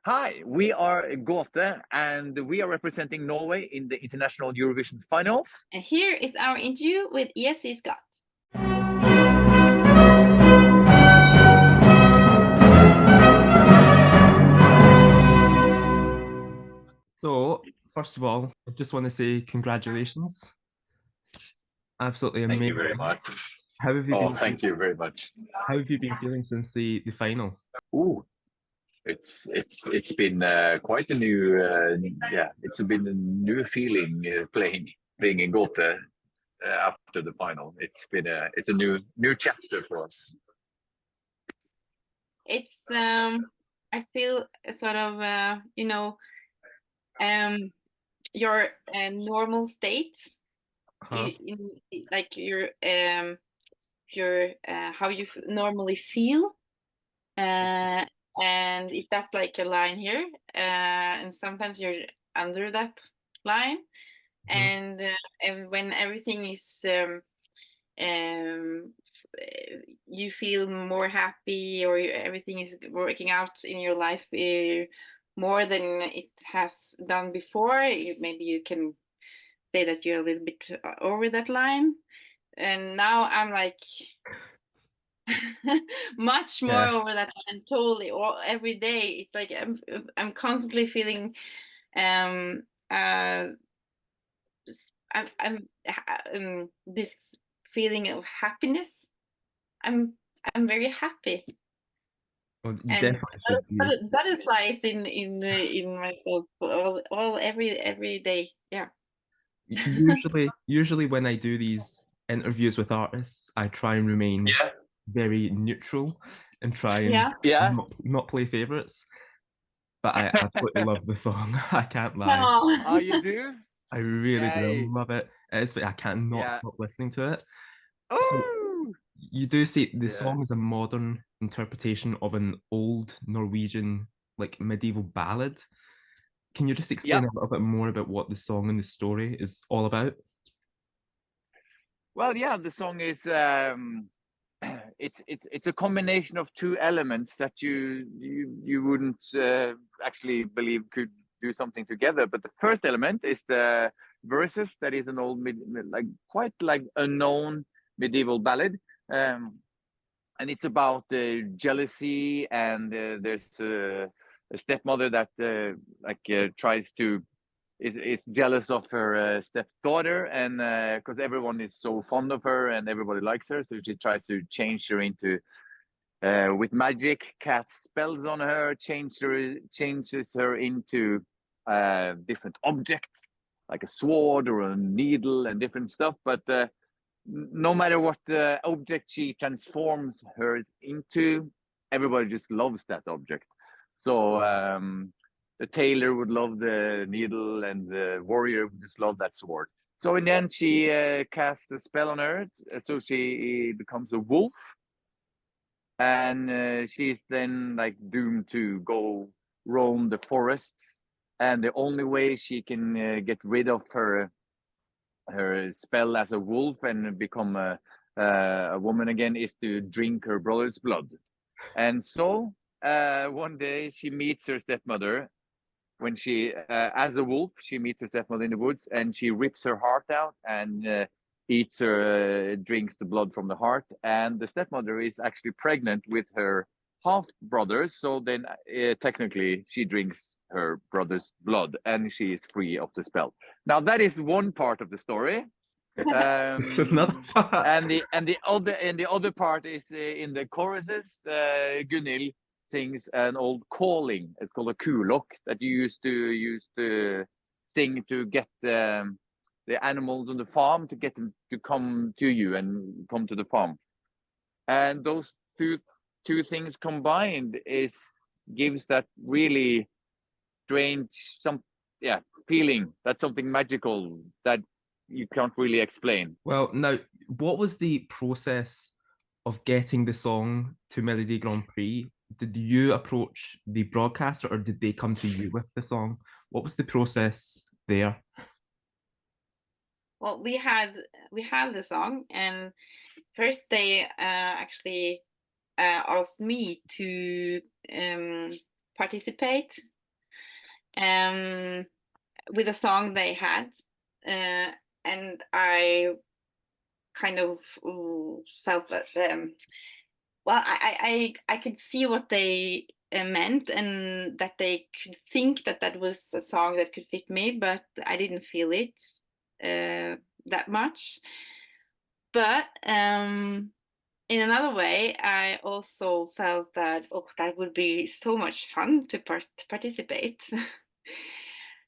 Hi, we are Gåte, and we are representing Norway in the international Eurovision finals. And here is our interview with ESC Scot. So, first of all, I just want to say congratulations. Absolutely amazing. Thank you very much. How have you been? Thank you very much. How have you been feeling since the final? Ooh, it's been quite a new it's been a new feeling playing in Gåte after the final. It's a new chapter for us. It's I feel sort of your normal state, like your how you normally feel, and if that's like a line here, and sometimes you're under that line, and when everything is you feel more happy, or everything is working out in your life more than it has done before, maybe you can say that you're a little bit over that line. And now I'm like much more over that line, totally. Or every day it's like I'm constantly feeling I'm this feeling of happiness. I'm very happy. Well, you and definitely should be. butterflies in myself all every day. Yeah. Usually when I do these interviews with artists, I try and remain very neutral and try and not play favorites. But I absolutely love the song. I can't lie. Oh, you do? I really do. I love it. I can't not stop listening to it. So you do see the song is a modern interpretation of an old Norwegian, like, medieval ballad. Can you just explain a little bit more about what the song and the story is all about? Well, yeah, the song is it's a combination of two elements that you wouldn't actually believe could do something together. But the first element is the verses. That is an old quite unknown medieval ballad, and it's about jealousy, and there's a stepmother that tries to is jealous of her stepdaughter, and because everyone is so fond of her and everybody likes her, so she tries to change her into with magic, cast spells on her, changes her into different objects like a sword or a needle and different stuff. But no matter what object she transforms hers into, everybody just loves that object. So the tailor would love the needle, and the warrior would just love that sword. So in the end, she casts a spell on her, so she becomes a wolf, and she's then doomed to go roam the forests. And the only way she can get rid of her spell as a wolf and become a woman again is to drink her brother's blood. And so one day she meets her stepmother. When she, as a wolf, she meets her stepmother in the woods, and she rips her heart out and eats her, drinks the blood from the heart. And the stepmother is actually pregnant with her half brother. So then technically she drinks her brother's blood, and she is free of the spell. Now that is one part of the story. It's another part. And the other part is in the choruses. Gunhild sings an old calling. It's called a kulok that you used to sing to get the animals on the farm, to get them to come to you and come to the farm. And those two things combined gives that really strange feeling. That's something magical that you can't really explain. Well, now, what was the process of getting the song to Melodi Grand Prix? Did you approach the broadcaster, or did they come to you with the song? What was the process there? Well, we had the song, and first they actually asked me to participate with a song they had, and I kind of felt that well, I could see what they meant, and that they could think that that was a song that could fit me, but I didn't feel it that much. But in another way, I also felt that, oh, that would be so much fun to participate.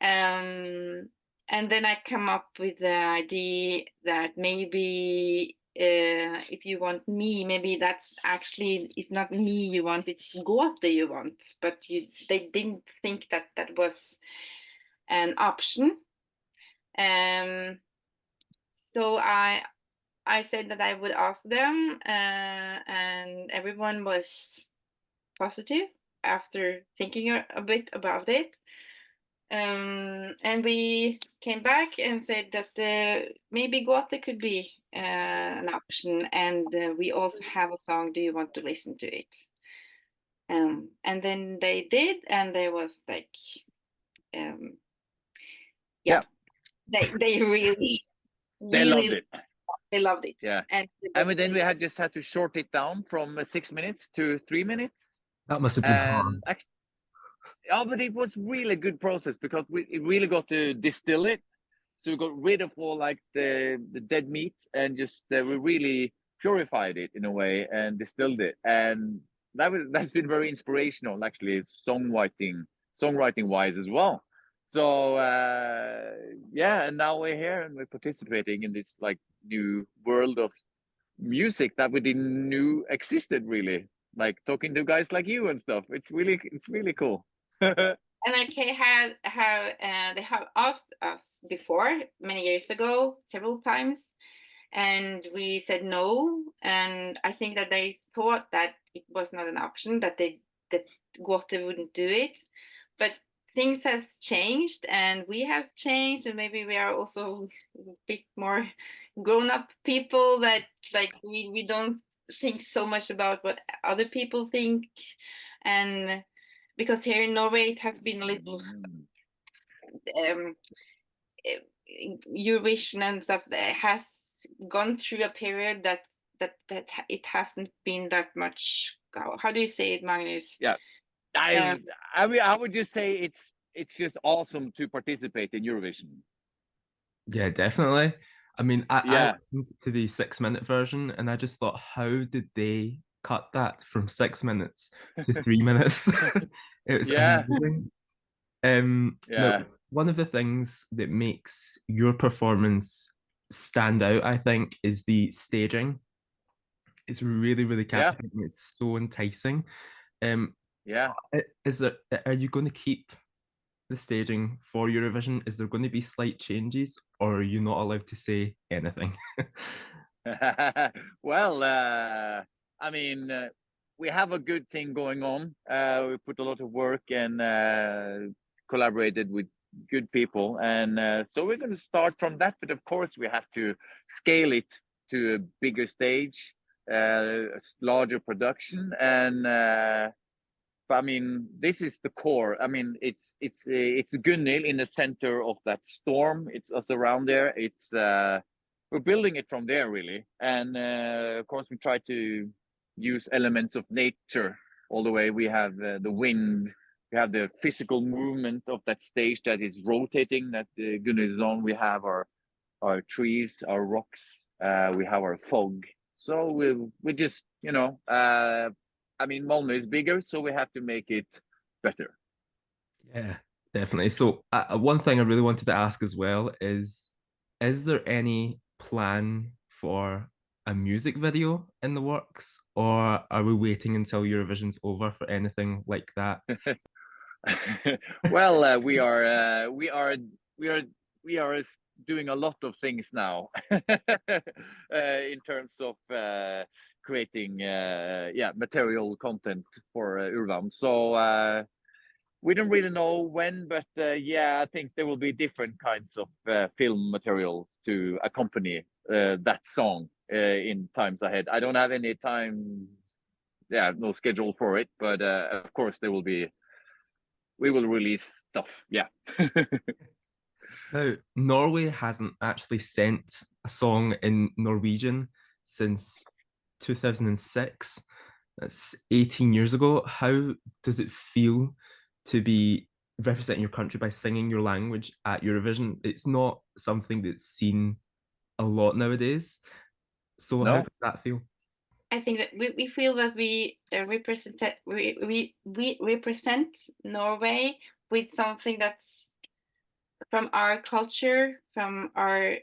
And then I come up with the idea that maybe if you want me, maybe that's actually, it's not me you want, it's Gåte you want. But they didn't think that that was an option. So I said that I would ask them, and everyone was positive after thinking a bit about it. And we came back and said that maybe Gåte could be an option, and we also have a song, do you want to listen to it? And then they did, and they was like, yeah. They really loved it. They loved it. Yeah. And then we just had to short it down from 6 minutes to 3 minutes. That must have been hard. But it was really a good process, because it really got to distill it. So we got rid of all like the dead meat, and just we really purified it in a way and distilled it. And that's been very inspirational, actually, songwriting wise as well. So yeah, and now we're here and we're participating in this like new world of music that we didn't know existed, really, like talking to guys like you and stuff. It's really cool. NRK they have asked us before, many years ago, several times, and we said no. And I think that they thought that it was not an option, that Gåte wouldn't do it. But things has changed, and we have changed, and maybe we are also a bit more grown-up people, that like we don't think so much about what other people think. And because here in Norway it has been a little Eurovision and stuff that has gone through a period that it hasn't been that much. How do you say it, Magnus? Yeah, I would just say it's just awesome to participate in Eurovision. Yeah, definitely. I mean, I listened to the 6-minute version, and I just thought, how did they cut that from 6 minutes to 3 minutes? It was amazing. Now, one of the things that makes your performance stand out, I think, is the staging. It's really captivating. It's so enticing. Are you going to keep the staging for Eurovision? Is there going to be slight changes, or are you not allowed to say anything? Well, I mean, we have a good thing going on. We put a lot of work and collaborated with good people, and so we're going to start from that. But of course, we have to scale it to a bigger stage, a larger production, and I mean, this is the core. I mean, it's Gunhild in the center of that storm. It's us around there. It's we're building it from there, really. And of course, we try to use elements of nature all the way. We have the wind. We have the physical movement of that stage that is rotating, that Gunhild is on. We have our trees, our rocks. We have our fog. So we just, you know, I mean, Malmö is bigger, so we have to make it better. Yeah, definitely. So one thing I really wanted to ask as well is there any plan for a music video in the works, or are we waiting until Eurovision's over for anything like that? Well, we are doing a lot of things now in terms of creating material content for Ulveham. So we don't really know when, but I think there will be different kinds of film material to accompany that song in times ahead. I don't have any time, no schedule for it, but of course there will be we will release stuff. Yeah. Now, Norway hasn't actually sent a song in Norwegian since 2006. That's 18 years ago. How does it feel to be representing your country by singing your language at Eurovision? It's not something that's seen a lot nowadays. So how does that feel? I think that we feel that we represent Norway with something that's from our culture, from our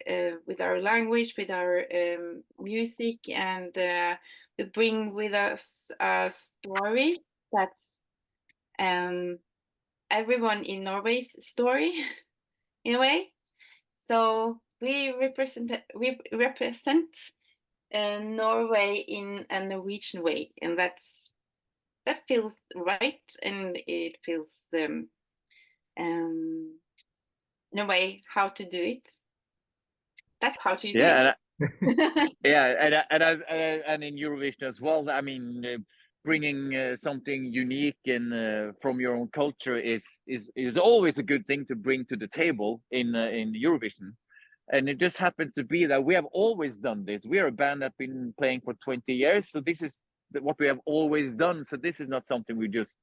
with our language, with our music, and we bring with us a story that's everyone in Norway's story in a way. So we represent Norway in a Norwegian way, and that feels right, and it feels in a way how to do it. That's how to do it. Yeah, and in Eurovision as well. I mean, bringing something unique and from your own culture is always a good thing to bring to the table in Eurovision. And it just happens to be that we have always done this. We are a band that's been playing for 20 years, so this is what we have always done. So this is not something we just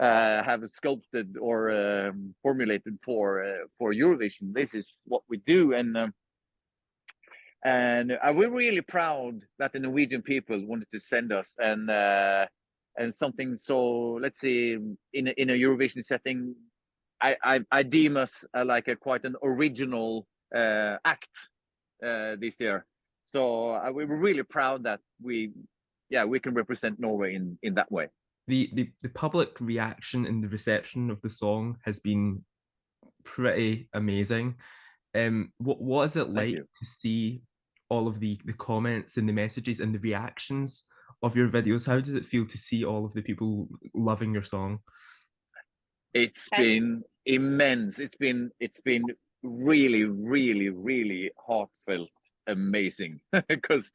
have sculpted or formulated for Eurovision. This is what we do, and we're really proud that the Norwegian people wanted to send us and something. So let's say in a Eurovision setting, I deem us like quite an original act this year. So we were really proud that we can represent Norway in that way. The public reaction and the reception of the song has been pretty amazing. What is it like to see all of the comments and the messages and the reactions of your videos? How does it feel to see all of the people loving your song? It's been immense. It's been really, really, really heartfelt, amazing. Because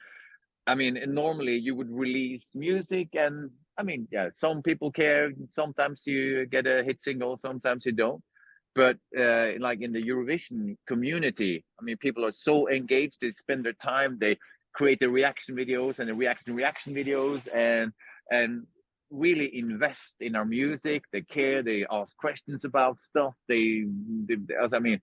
I mean, normally you would release music, and I mean, yeah, some people care. Sometimes you get a hit single, sometimes you don't. But like in the Eurovision community, I mean, people are so engaged. They spend their time. They create the reaction videos and the reaction videos, and really invest in our music. They care. They ask questions about stuff. As I mean,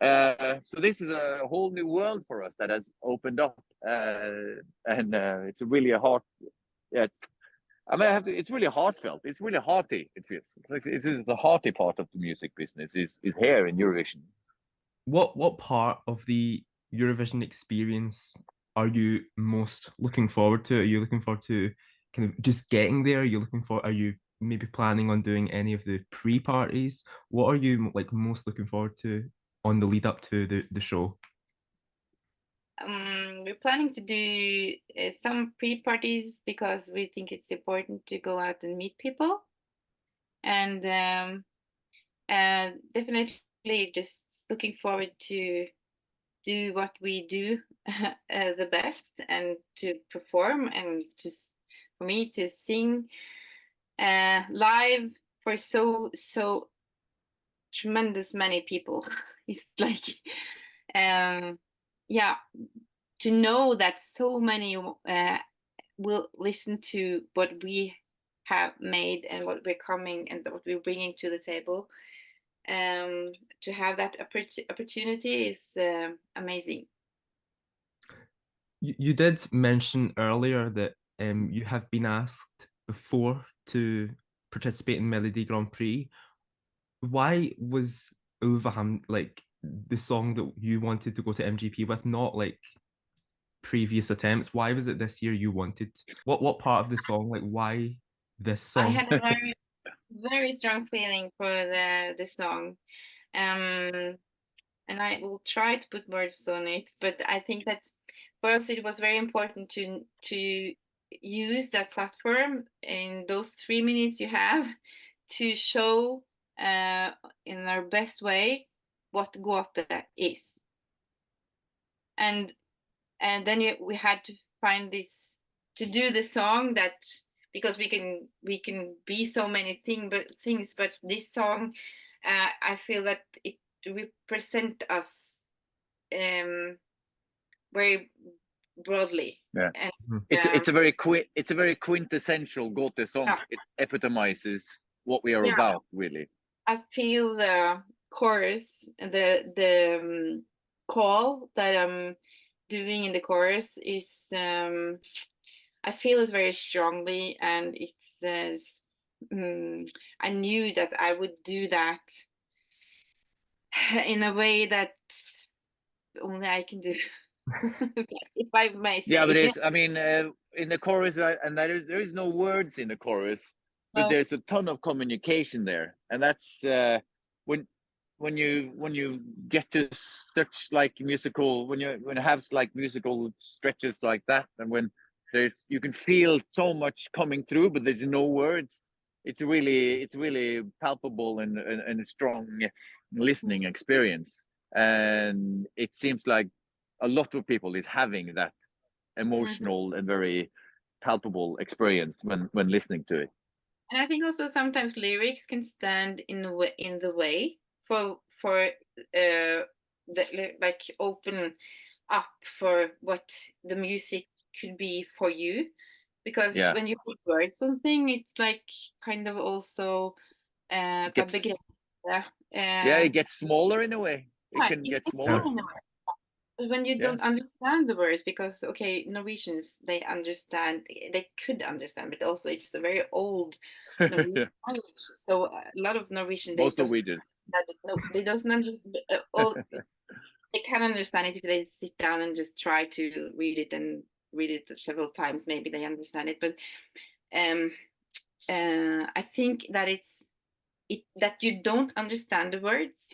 so this is a whole new world for us that has opened up, and it's really a heart. Yeah, I mean, it's really heartfelt. It's really hearty. It feels like it is the hearty part of the music business is here in Eurovision. What part of the Eurovision experience are you most looking forward to? Are you looking forward to kind of just getting there? Are you maybe planning on doing any of the pre-parties? What are you like most looking forward to on the lead up to the show? We're planning to do some pre-parties because we think it's important to go out and meet people, and definitely just looking forward to do what we do the best, and to perform, and for me to sing live for so tremendous many people. It's like yeah, to know that so many will listen to what we have made and what we're coming and what we're bringing to the table. To have that opportunity is amazing. You did mention earlier that you have been asked before to participate in Melodi Grand Prix. Why was Ulveham like the song that you wanted to go to MGP with, not like previous attempts? Why was it this year you wanted? What part of the song? Like, why this song? I had a very very strong feeling for the song, and I will try to put words on it. But I think that for us it was very important to use that platform in those 3 minutes you have to show in our best way what Gåte is, and then we had to find this to do the song that because we can be so many things, but this song, I feel that it represent us very broadly. Yeah, and, it's a very quintessential Gåte song. Yeah. It epitomizes what we are about, really. I feel the chorus, the call that I'm doing in the chorus is I feel it very strongly, and it's I knew that I would do that in a way that only I can do. If I may say. Yeah, but I mean, in the chorus, and there is no words in the chorus, but there's a ton of communication there, and that's when you get to such like musical, when you have like musical stretches like that, and when you can feel so much coming through, but there's no words. It's really palpable and a strong listening experience, and it seems like a lot of people is having that emotional and very palpable experience when listening to it. And I think also sometimes lyrics can stand in the way for like open up for what the music could be for you, because when you put words something, it's like kind of also it gets smaller in a way. It can get smaller. When you don't understand the words, because Norwegians, they could understand, but also it's a very old Norwegian language, so a lot of Norwegian, most Norwegians, they doesn't they can understand it if they sit down and just try to read it several times, maybe they understand it, but I think that that you don't understand the words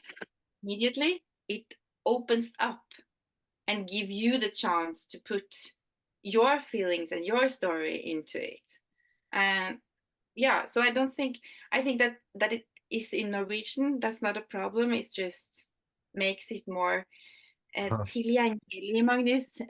immediately, it opens up and give you the chance to put your feelings and your story into it. And so I think that it is in Norwegian, that's not a problem. It just makes it more tilgjengelig, Magnus.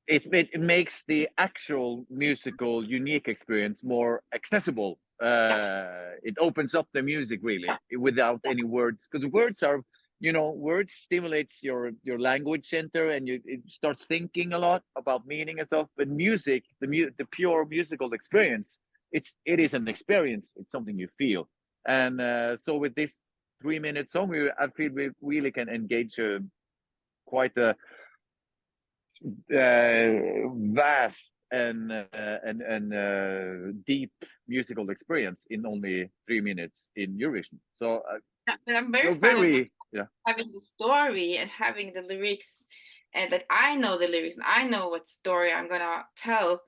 It makes the actual musical unique experience more accessible. It opens up the music really without any words, because words are, words stimulates your language center, and you start thinking a lot about meaning and stuff. But music, the pure musical experience, it is an experience. It's something you feel. And so with this 3-minute song, I feel we really can engage quite a vast and deep musical experience in only 3 minutes in Eurovision. So but I'm very having the story and having the lyrics, and that I know the lyrics and I know what story I'm gonna tell,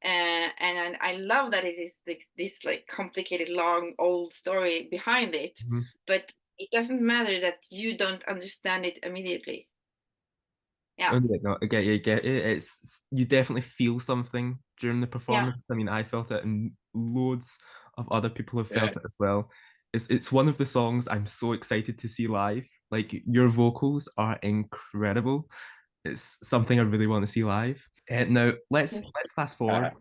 and I love that it is this like complicated, long, old story behind it. But it doesn't matter that you don't understand it immediately. I get it. You definitely feel something during the performance. I mean, I felt it, and loads of other people have felt it as well. It's one of the songs I'm so excited to see live. Like, your vocals are incredible. It's something I really want to see live. Now let's fast forward.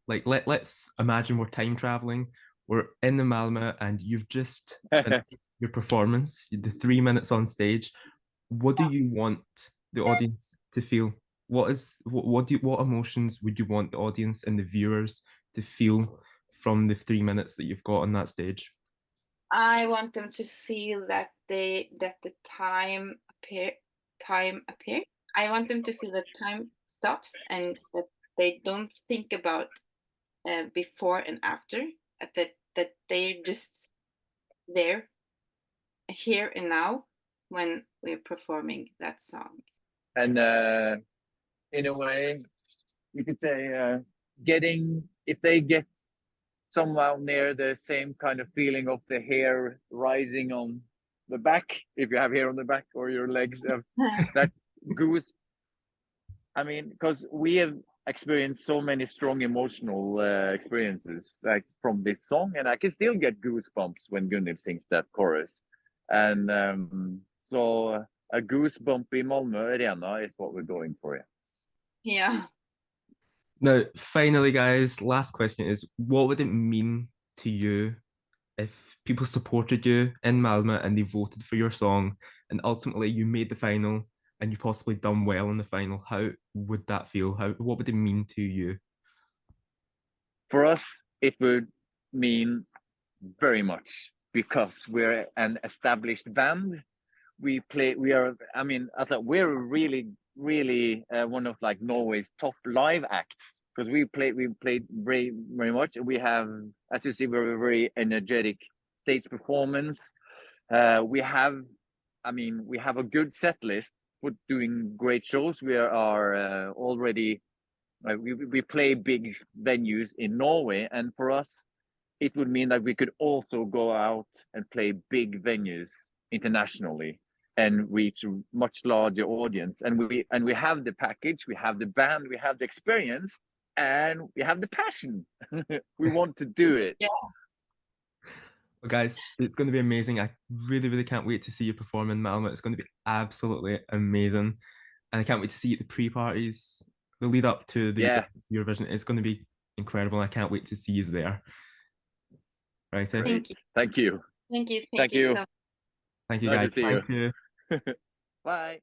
Like let's imagine we're time traveling. We're in the Malmö, and you've just finished your performance, the 3 minutes on stage. What do you want the audience to feel? What emotions would you want the audience and the viewers to feel from the 3 minutes that you've got on that stage? I want them to feel that the time appears. I want them to feel that time stops, and that they don't think about before and after. That they're just there, here and now, when we're performing that song. And in a way, you could say if they get somehow near the same kind of feeling of the hair rising on the back, if you have hair on the back, or your legs, that goose. I mean, because we have experienced so many strong emotional experiences like from this song, and I can still get goosebumps when Gunhild sings that chorus. And so a goosebump in Malmö Arena is what we're going for. Yeah. Now, finally, guys, last question is, what would it mean to you if people supported you in Malmö and they voted for your song, and ultimately you made the final and you possibly done well in the final? How would that feel? What would it mean to you? For us, it would mean very much because we're an established band. We are, I mean, as a, we're really one of like Norway's top live acts, because we played very much. We have, as you see, we're a very energetic stage performance. We have, I mean, we have a good set list for doing great shows. We are already, we play big venues in Norway, and for us, it would mean that we could also go out and play big venues internationally and reach a much larger audience. And we have the package, we have the band, we have the experience, and we have the passion. We want to do it. Yeah. Well, guys, it's going to be amazing. I really can't wait to see you perform in Malmö. It's going to be absolutely amazing. And I can't wait to see you at the pre-parties, the lead up to the Eurovision. It's going to be incredible. I can't wait to see you there. Right. Thank you. Thank you. Thank you. Thank you. So Thank you, Nice guys. to see Thank you. Bye.